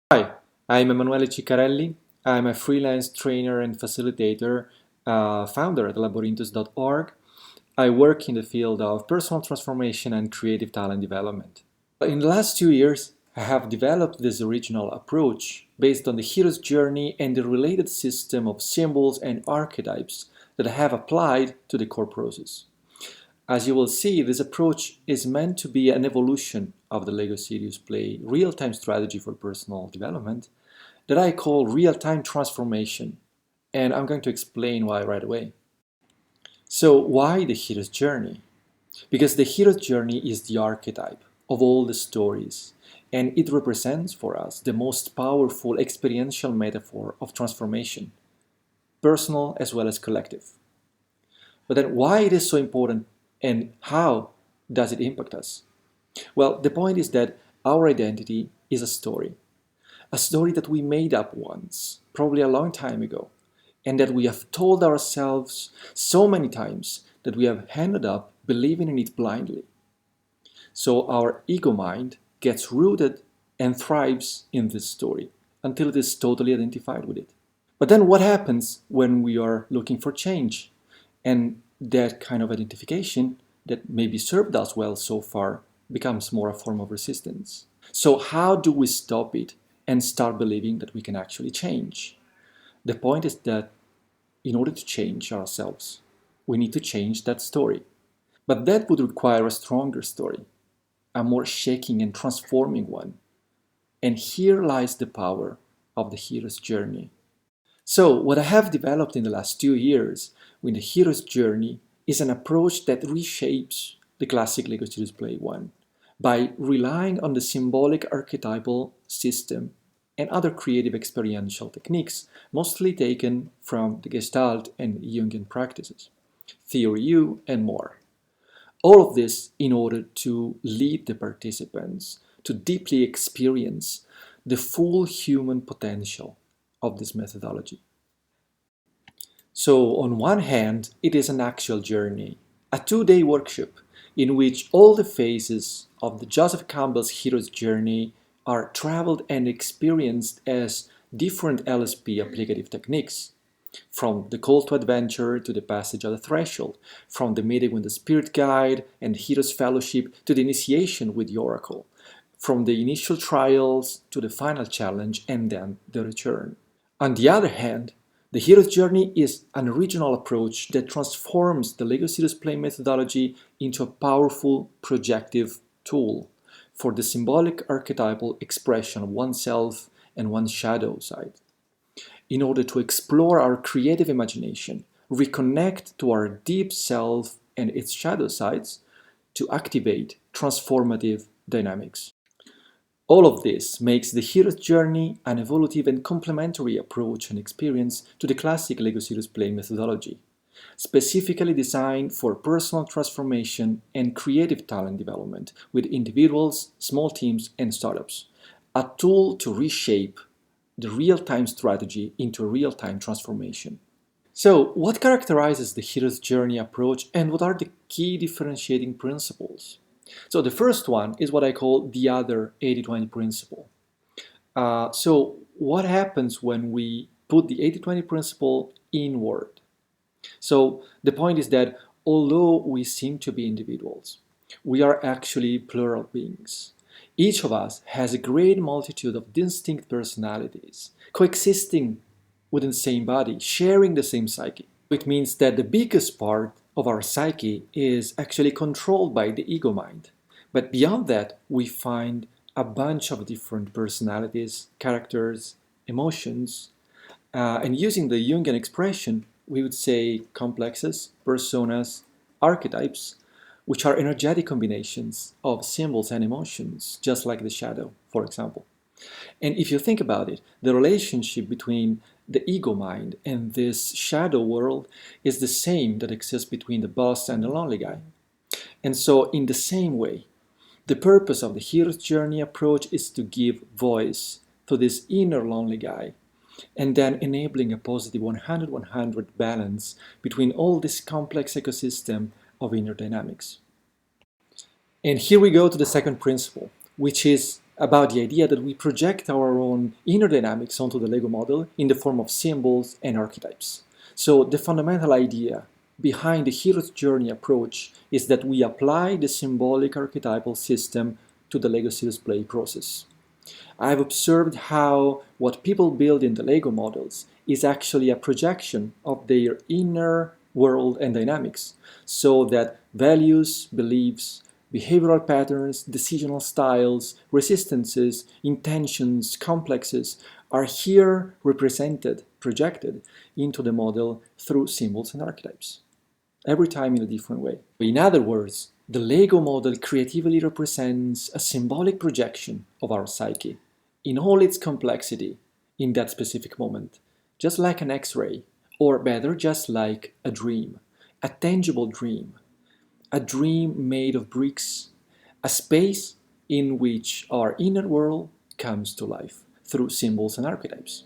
Hi, I'm Emanuele Ciccarelli. I'm a freelance trainer and facilitator, founder at laborintus.org. I work in the field of personal transformation and creative talent development. In the last 2 years, I have developed this original approach based on the hero's journey and the related system of symbols and archetypes that I have applied to the core process. As you will see, this approach is meant to be an evolution of the LEGO Serious Play real-time strategy for personal development that I call real-time transformation, and I'm going to explain why right away. So why the hero's journey? Because the hero's journey is the archetype of all the stories, and it represents for us the most powerful experiential metaphor of transformation, personal as well as collective. But then why it is so important and how does it impact us? Well, the point is that our identity is a story that we made up once, probably a long time ago, and that we have told ourselves so many times that we have ended up believing in it blindly. So our ego mind gets rooted and thrives in this story until it is totally identified with it. But then what happens when we are looking for change? And that kind of identification that maybe served us well so far becomes more a form of resistance. So how do we stop it and start believing that we can actually change? The point is that in order to change ourselves, we need to change that story. But that would require a stronger story, a more shaking and transforming one. And here lies the power of the hero's journey. So, what I have developed in the last 2 years with the hero's journey is an approach that reshapes the classic LEGO Serious Play 1 by relying on the symbolic archetypal system and other creative experiential techniques, mostly taken from the Gestalt and Jungian practices, Theory U, and more. All of this in order to lead the participants to deeply experience the full human potential of this methodology. So, on one hand, it is an actual journey, a 2-day workshop in which all the phases of the Joseph Campbell's hero's journey are traveled and experienced as different LSP applicative techniques, from the call to adventure to the passage of the threshold, from the meeting with the spirit guide and the hero's fellowship to the initiation with the oracle, from the initial trials to the final challenge and then the return. On the other hand, the hero's journey is an original approach that transforms the LEGO Serious Play methodology into a powerful projective tool for the symbolic archetypal expression of oneself and one's shadow side. In order to explore our creative imagination, reconnect to our deep self and its shadow sides to activate transformative dynamics. All of this makes the hero's journey an evolutive and complementary approach and experience to the classic LEGO Serious Play methodology, specifically designed for personal transformation and creative talent development with individuals, small teams, and startups. A tool to reshape the real-time strategy into a real-time transformation. So, what characterizes the hero's journey approach and what are the key differentiating principles? So, the first one is what I call the other 80-20 principle. So, what happens when we put the 80-20 principle inward? So, the point is that although we seem to be individuals, we are actually plural beings. Each of us has a great multitude of distinct personalities, coexisting within the same body, sharing the same psyche. It means that the biggest part of our psyche is actually controlled by the ego mind. But beyond that, we find a bunch of different personalities, characters, emotions, and using the Jungian expression, we would say complexes, personas, archetypes, which are energetic combinations of symbols and emotions, just like the shadow, for example. And if you think about it, the relationship between the ego mind and this shadow world is the same that exists between the boss and the lonely guy. And so, in the same way, the purpose of the hero's journey approach is to give voice to this inner lonely guy and then enabling a positive 100-100 balance between all this complex ecosystem of inner dynamics. And here we go to the second principle, which is about the idea that we project our own inner dynamics onto the Lego model in the form of symbols and archetypes. So the fundamental idea behind the hero's journey approach is that we apply the symbolic archetypal system to the Lego Serious Play process. I've observed how what people build in the Lego models is actually a projection of their inner world and dynamics, so that values, beliefs, behavioral patterns, decisional styles, resistances, intentions, complexes are here represented, projected into the model through symbols and archetypes, every time in a different way. In other words, the Lego model creatively represents a symbolic projection of our psyche in all its complexity in that specific moment, just like an X-ray, or better, just like a dream, a tangible dream, a dream made of bricks, a space in which our inner world comes to life through symbols and archetypes.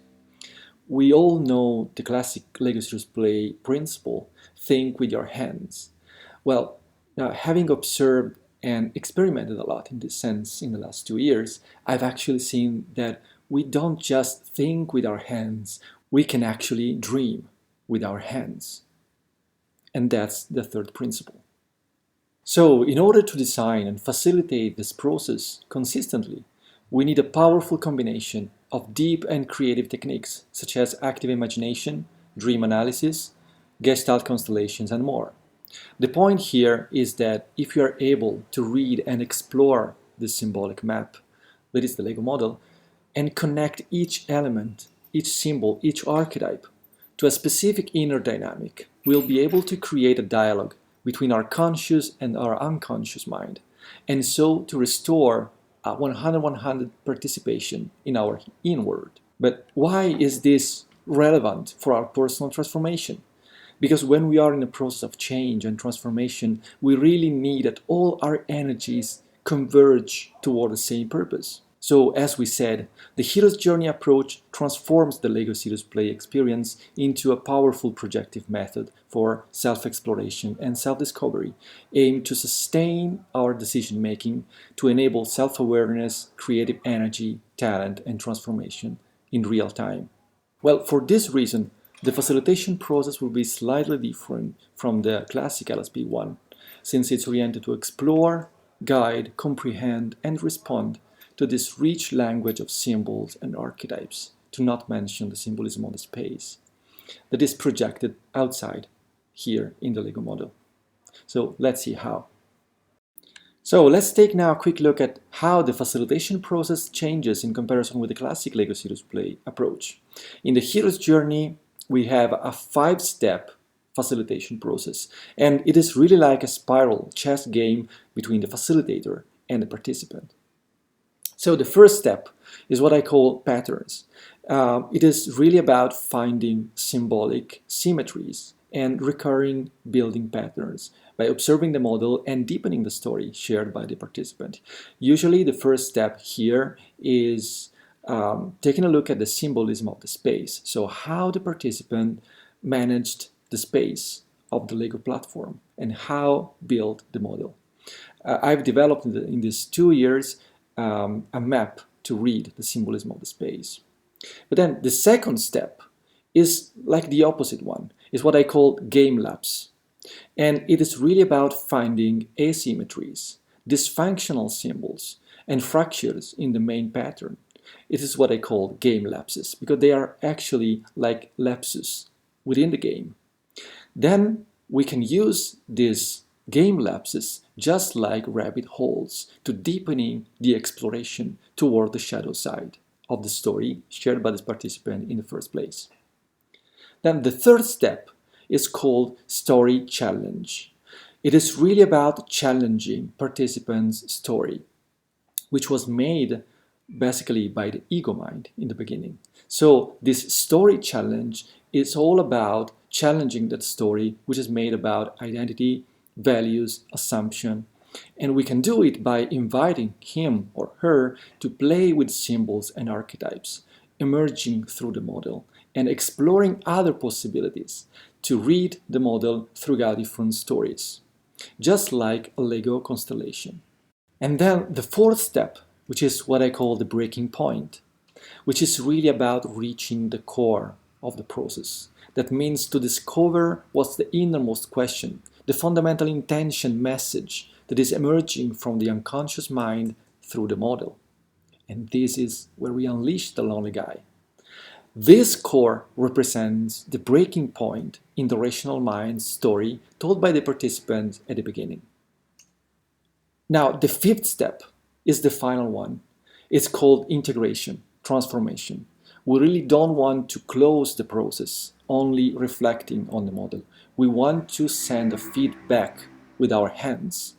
We all know the classic Lego Serious Play principle, think with your hands. Well, having observed and experimented a lot in this sense in the last 2 years, I've actually seen that we don't just think with our hands, we can actually dream with our hands. And that's the third principle. So, in order to design and facilitate this process consistently, we need a powerful combination of deep and creative techniques such as active imagination, dream analysis, Gestalt constellations, and more. The point here is that if you are able to read and explore this symbolic map, that is the Lego model, and connect each element, each symbol, each archetype to a specific inner dynamic, we'll be able to create a dialogue between our conscious and our unconscious mind, and so to restore a 100-100 participation in our inward. But why is this relevant for our personal transformation? Because when we are in a process of change and transformation, we really need that all our energies converge toward the same purpose. So, as we said, the Hero's Journey approach transforms the Lego Serious Play experience into a powerful projective method for self-exploration and self-discovery, aimed to sustain our decision-making, to enable self-awareness, creative energy, talent, and transformation in real time. Well, for this reason, the facilitation process will be slightly different from the classic LSP one, since it's oriented to explore, guide, comprehend, and respond to this rich language of symbols and archetypes, to not mention the symbolism of the space, that is projected outside here in the Lego model. So let's see how. So let's take now a quick look at how the facilitation process changes in comparison with the classic Lego Serious Play approach. In the Hero's Journey, we have a 5-step facilitation process, and it is really like a spiral chess game between the facilitator and the participant. So the first step is what I call patterns. It is really about finding symbolic symmetries and recurring building patterns by observing the model and deepening the story shared by the participant. Usually the first step here is taking a look at the symbolism of the space. So how the participant managed the space of the Lego platform and how built the model. I've developed in these 2 years a map to read the symbolism of the space. But then the second step is like the opposite one, is what I call game lapse. And it is really about finding asymmetries, dysfunctional symbols, and fractures in the main pattern. It is what I call game lapses, because they are actually like lapses within the game. Then we can use these game lapses just like rabbit holes to deepening the exploration toward the shadow side of the story shared by this participant in the first place. Then the third step is called story challenge. It is really about challenging participants' story, which was made basically by the ego mind in the beginning. So this story challenge is all about challenging that story, which is made about identity, values, assumption, and we can do it by inviting him or her to play with symbols and archetypes, emerging through the model and exploring other possibilities to read the model through different stories, just like a Lego constellation. And then the fourth step which is what I call the breaking point, which is really about reaching the core of the process. That means to discover what's the innermost question, the fundamental intention message that is emerging from the unconscious mind through the model. And this is where we unleash the lonely guy. This core represents the breaking point in the rational mind story told by the participant at the beginning. Now, the fifth step is the final one. It's called integration, transformation. We really don't want to close the process, only reflecting on the model. We want to send a feedback with our hands.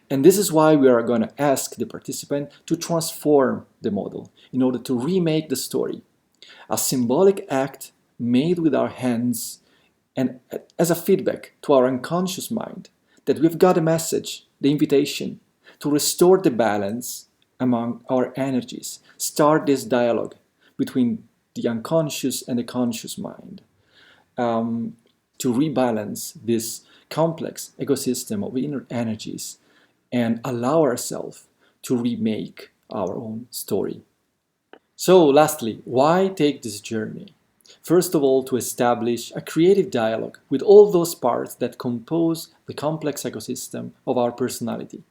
And this is why we are going to ask the participant to transform the model in order to remake the story. A symbolic act made with our hands and as a feedback to our unconscious mind that we've got a message, the invitation to restore the balance among our energies, start this dialogue between the unconscious and the conscious mind, to rebalance this complex ecosystem of inner energies and allow ourselves to remake our own story. So lastly, why take this journey? First of all, to establish a creative dialogue with all those parts that compose the complex ecosystem of our personality,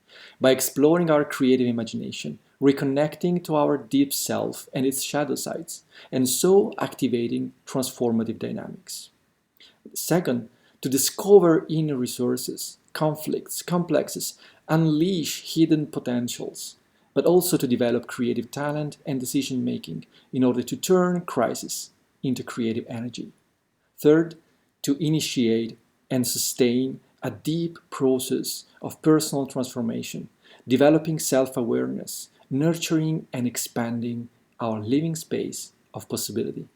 by exploring our creative imagination, reconnecting to our deep self and its shadow sides, and so activating transformative dynamics. Second, to discover inner resources, conflicts, complexes, unleash hidden potentials, but also to develop creative talent and decision making in order to turn crisis into creative energy. Third, to initiate and sustain a deep process of personal transformation, developing self-awareness, nurturing and expanding our living space of possibility.